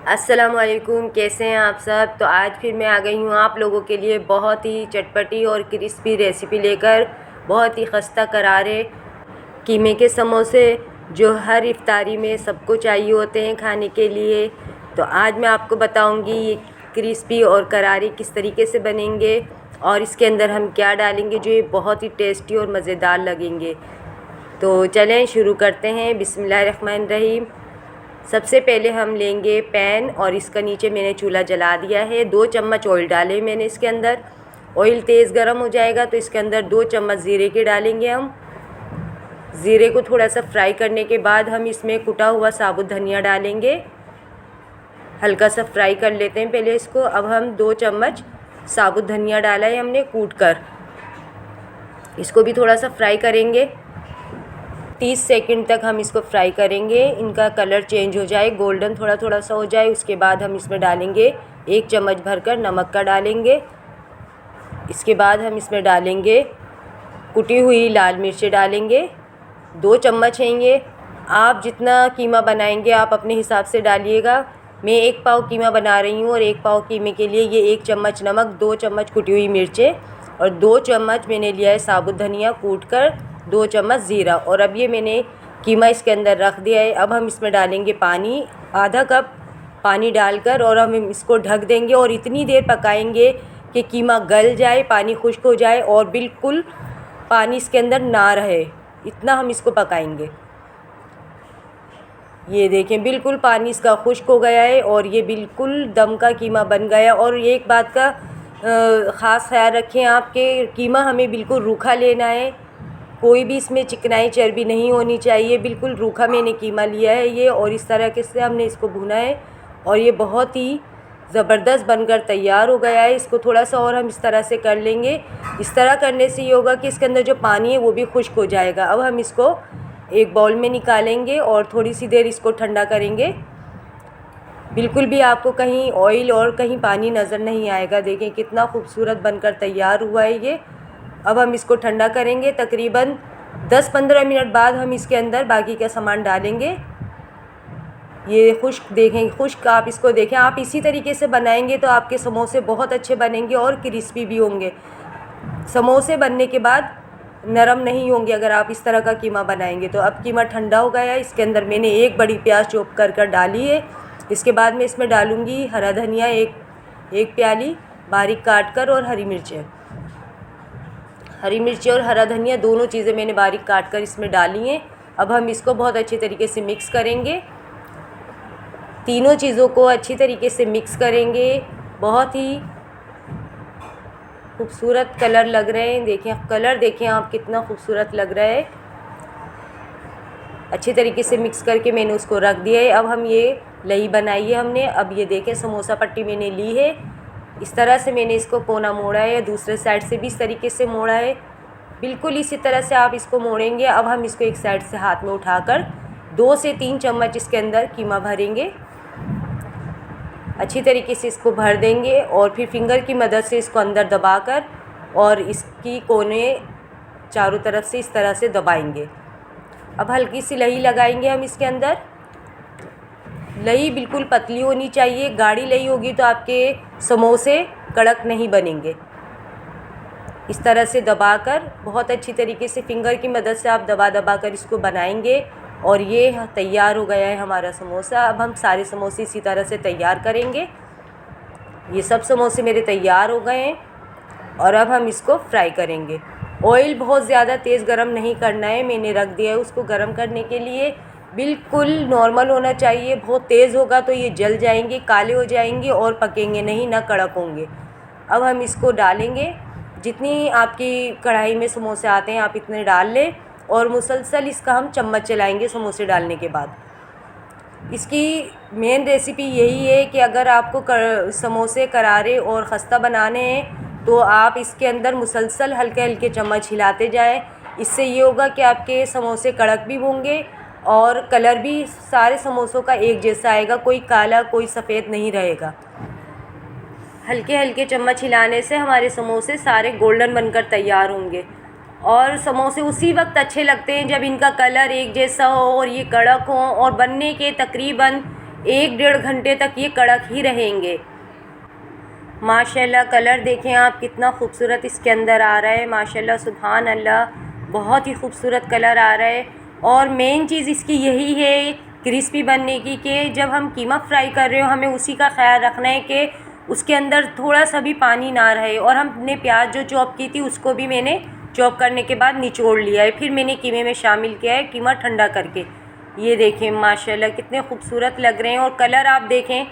अस्सलामुअलैकुम, कैसे हैं आप सब। तो आज फिर मैं आ गई हूँ आप लोगों के लिए बहुत ही चटपटी और क्रिस्पी रेसिपी लेकर। बहुत ही खस्ता करारे कीमे के समोसे जो हर इफ्तारी में सबको चाहिए होते हैं खाने के लिए। तो आज मैं आपको बताऊंगी ये क्रिस्पी और करारे किस तरीके से बनेंगे और इसके अंदर हम क्या डालेंगे जो ये बहुत ही टेस्टी और मज़ेदार लगेंगे। तो चलें शुरू करते हैं। बिस्मिल्लाहिर्रहमानिर्रहीम। सबसे पहले हम लेंगे पैन और इसका नीचे मैंने चूल्हा जला दिया है। 2 चम्मच ऑयल डाले मैंने इसके अंदर। ऑयल तेज़ गर्म हो जाएगा तो इसके अंदर 2 चम्मच ज़ीरे के डालेंगे हम। ज़ीरे को थोड़ा सा फ्राई करने के बाद हम इसमें कुटा हुआ साबुत धनिया डालेंगे। हल्का सा फ्राई कर लेते हैं पहले इसको। अब हम 2 चम्मच साबुत धनिया डाला है हमने कूट कर, इसको भी थोड़ा सा फ्राई करेंगे। 30 सेकंड तक हम इसको फ्राई करेंगे। इनका कलर चेंज हो जाए, गोल्डन थोड़ा थोड़ा सा हो जाए, उसके बाद हम इसमें डालेंगे 1 चम्मच भरकर नमक का डालेंगे। इसके बाद हम इसमें डालेंगे कुटी हुई लाल मिर्चें डालेंगे। 2 चम्मच हैं ये। आप जितना कीमा बनाएंगे आप अपने हिसाब से डालिएगा। मैं 1 पाव कीमा बना रही हूँ और 1 पाव कीमे के लिए ये 1 चम्मच नमक, 2 चम्मच कुटी हुई मिर्चें और 2 चम्मच मैंने लिया है साबुत धनिया कूट कर, 2 चम्मच ज़ीरा। और अब ये मैंने कीमा इसके अंदर रख दिया है। अब हम इसमें डालेंगे पानी, आधा कप पानी डालकर, और हम इसको ढक देंगे और इतनी देर पकाएंगे कि कीमा गल जाए, पानी खुश्क हो जाए और बिल्कुल पानी इसके अंदर ना रहे, इतना हम इसको पकाएंगे। ये देखें बिल्कुल पानी इसका खुश्क हो गया है और ये बिल्कुल दम का कीमा बन गया। और एक बात का ख़ास ख्याल रखें आप कि कीमा हमें बिल्कुल रूखा लेना है, कोई भी इसमें चिकनाई चर्बी नहीं होनी चाहिए। बिल्कुल रूखा मैंने कीमा लिया है ये, और इस तरह के से हमने इसको भुना है और ये बहुत ही ज़बरदस्त बनकर तैयार हो गया है। इसको थोड़ा सा और हम इस तरह से कर लेंगे। इस तरह करने से ये होगा कि इसके अंदर जो पानी है वो भी खुश्क हो जाएगा। अब हम इसको एक बाउल में निकालेंगे और थोड़ी सी देर इसको ठंडा करेंगे। बिल्कुल भी आपको कहीं ऑयल और कहीं पानी नज़र नहीं आएगा। देखें कितना खूबसूरत बनकर तैयार हुआ है ये। अब हम इसको ठंडा करेंगे। तकरीबन 10-15 मिनट बाद हम इसके अंदर बाकी का सामान डालेंगे। ये खुश्क देखें, खुश्क आप इसको देखें। आप इसी तरीके से बनाएंगे तो आपके समोसे बहुत अच्छे बनेंगे और क्रिस्पी भी होंगे। समोसे बनने के बाद नरम नहीं होंगे अगर आप इस तरह का कीमा बनाएंगे। तो अब कीमा ठंडा हो गया है। इसके अंदर मैंने 1 बड़ी प्याज चॉप कर डाली है। इसके बाद मैं इसमें डालूँगी हरा धनिया एक प्याली बारीक काट कर, और हरी मिर्ची और हरा धनिया दोनों चीज़ें मैंने बारीक काट कर इसमें डाली हैं। अब हम इसको बहुत अच्छे तरीके से मिक्स करेंगे। तीनों चीज़ों को अच्छी तरीके से मिक्स करेंगे। बहुत ही खूबसूरत कलर लग रहे हैं। देखें कलर, देखें आप कितना खूबसूरत लग रहा है। अच्छी तरीके से मिक्स करके मैंने उसको रख दिया है। अब हम ये लई बनाई है हमने। अब ये देखें समोसा पट्टी मैंने ली है। इस तरह से मैंने इसको कोना मोड़ा है, दूसरे साइड से भी इस तरीके से मोड़ा है। बिल्कुल इसी तरह से आप इसको मोड़ेंगे। अब हम इसको एक साइड से हाथ में उठाकर 2 से 3 चम्मच इसके अंदर कीमा भरेंगे। अच्छी तरीके से इसको भर देंगे और फिर फिंगर की मदद से इसको अंदर दबाकर और इसकी कोने चारों तरफ से इस तरह से दबाएंगे। अब हल्की सी लई लगाएंगे हम इसके अंदर। लई बिल्कुल पतली होनी चाहिए, गाढ़ी लई होगी तो आपके समोसे कड़क नहीं बनेंगे। इस तरह से दबाकर बहुत अच्छी तरीके से फिंगर की मदद से आप दबा कर इसको बनाएंगे और ये तैयार हो गया है हमारा समोसा। अब हम सारे समोसे इसी तरह से तैयार करेंगे। ये सब समोसे मेरे तैयार हो गए हैं और अब हम इसको फ्राई करेंगे। ऑयल बहुत ज़्यादा तेज़ गरम नहीं करना है, मैंने रख दिया है उसको गरम करने के लिए। बिल्कुल नॉर्मल होना चाहिए। बहुत तेज़ होगा तो ये जल जाएंगे, काले हो जाएंगे और पकेंगे नहीं, ना कड़क होंगे। अब हम इसको डालेंगे। जितनी आपकी कढ़ाई में समोसे आते हैं आप इतने डाल लें और मुसलसल इसका हम चम्मच चलाएंगे समोसे डालने के बाद। इसकी मेन रेसिपी यही है कि अगर आपको समोसे करारे और खस्ता बनाने हैं तो आप इसके अंदर मुसलसल हल्के हल्के चम्मच हिलाते जाएं। इससे ये होगा कि आपके समोसे कड़क भी होंगे और कलर भी सारे समोसों का एक जैसा आएगा, कोई काला कोई सफ़ेद नहीं रहेगा। हल्के हल्के चम्मच हिलाने से हमारे समोसे सारे गोल्डन बनकर तैयार होंगे। और समोसे उसी वक्त अच्छे लगते हैं जब इनका कलर एक जैसा हो और ये कड़क हो और बनने के तकरीबन 1-1.5 घंटे तक ये कड़क ही रहेंगे। माशाल्लाह कलर देखें आप कितना खूबसूरत इसके अंदर आ रहा है। माशाल्लाह सुभान अल्लाह, बहुत ही खूबसूरत कलर आ रहा है। और मेन चीज़ इसकी यही है क्रिस्पी बनने की कि जब हम कीमा फ्राई कर रहे हो हमें उसी का ख्याल रखना है कि उसके अंदर थोड़ा सा भी पानी ना रहे। और हमने प्याज जो चॉप की थी उसको भी मैंने चॉप करने के बाद निचोड़ लिया है, फिर मैंने कीमे में शामिल किया है कीमा ठंडा करके। ये देखें माशाल्लाह कितने खूबसूरत लग रहे हैं। और कलर आप देखें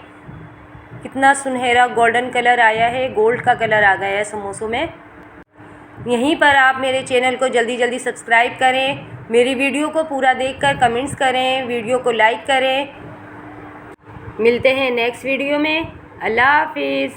कितना सुनहरा गोल्डन कलर आया है, गोल्ड का कलर आ गया है समोसों में। यहीं पर आप मेरे चैनल को जल्दी जल्दी सब्सक्राइब करें, मेरी वीडियो को पूरा देखकर कमेंट्स करें, वीडियो को लाइक करें। मिलते हैं नेक्स्ट वीडियो में। अल्लाह हाफिज़।